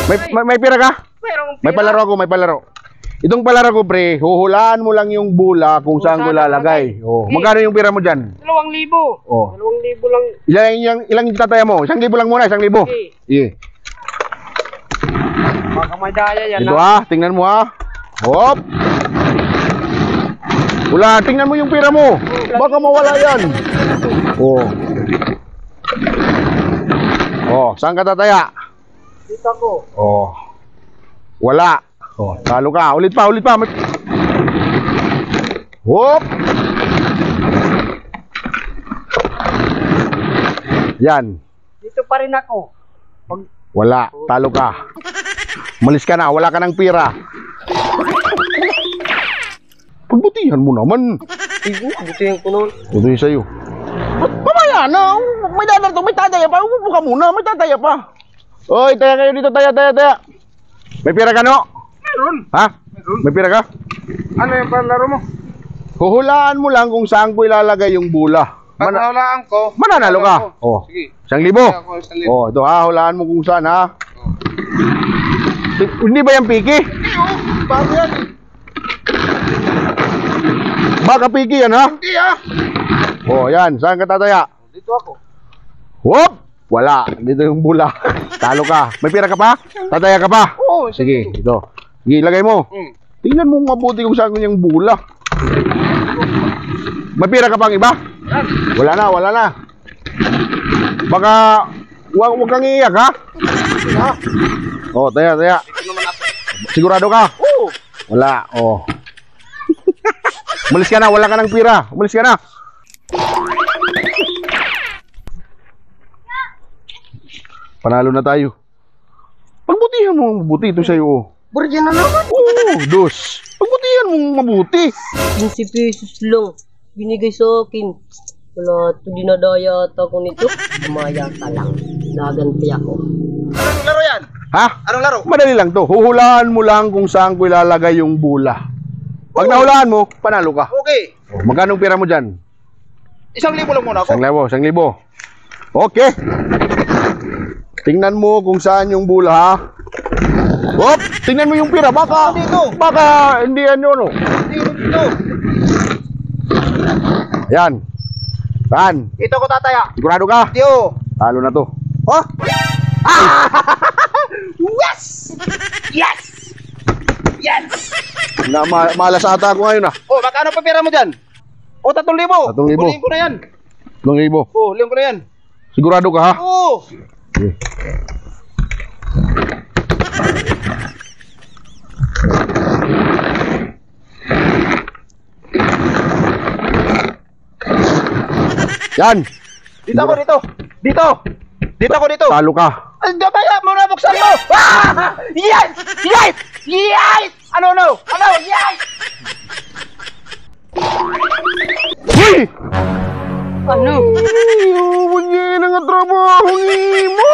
May pira ka? Mayroong pira. May palaro ako, may palaro. Itong palaro ko, pre, huhulaan mo lang yung bula kung saan ko lalagay. Oh, magkano yung pira mo dyan? 2,000. Oh. 2,000 lang. Ilang tataya mo? 1,000 lang muna, 1,000. Sige. Baka may daya yan. Ito tingnan mo Hop. Wala, tingnan mo yung pira mo. Baka mawala yan. Oh. Oh, saan ka tataya? Dito ako. Oh. Wala. Oh, talo ka. Ulit pa. Hop. Yan. Dito pa rin ako. Wala, talo ka. Malis ka na, wala ka ng pira. Pagbutihan mo naman. Butihin ko nun. Ito yung sa'yo. Mamaya na, may dadarto, may tataya pa. Umupo ka muna, may tataya pa. Oy, taya kayo dito, taya. May pira ka, no? Meron. Ha? May pira ka? Ano yung palaro mo? Huhulaan mo lang kung saan ko ilalagay yung bula. Pagkahulaan ko. Mananalo ka. Oh. Sige. 1,000. Oh, ito hulaan mo kung saan Hindi ba yan piki? Bago yan. Baka piki yan Hindi Oh, yan. Saan ka tataya? Dito ako. Whoop! Wala. Dito yung bula. Talo ka. May pira ka pa? Tataya ka pa? Oo. Sige, ito. Sige, lagay mo. Tingnan mo mabuti kung saan yung bula. May pira ka pang iba? Wala na. Baka wag kang iiyak, ha? Oh, taya. Sigurado ka? Oo. Wala, oh. Umalis ka na, wala ka ng pira. Umalis ka na. Panalo na tayo. Pagbutihan mo mabuti ito sa'yo. Burdiyan na naman. Oo, dos. Pagbutihan mo mabuti. 15 pesos lang. Binigay sa akin. Wala ito, dinadaya ata ko nito. Umaya ka lang. Naganti ako. Anong laro yan? Ha? Anong laro? Madali lang to. Huhulaan mo lang kung saan ko ilalagay yung bula. Pag nahulaan mo, panalo ka. Okay. Oh, magkano pira mo dyan? 1,000 lang muna ako. 1,000. Okay. Tingnan mo kung saan yung bula, ha? Hop! Tingnan mo yung pira. Baka hindi ano, no? Dito. Ayan. Saan? Ito ko tataya. Sigurado ka? Diyo. Talo na to. Oh? Yes! Malas ata ako ngayon, Oh, magkano pa pera mo dyan? Oh, 3,000. 3,000. Huliin ko na yan. 2,000. Oh, huliin ko na yan. Sigurado ka, ha? Oh. Okay. Yan. Dito ako, dito ako. Talo ka. Ano kaya mo na buksan mo? Yes! Ano? Yes! Uy! Ano? Huwag niya nga trabaho ni mo.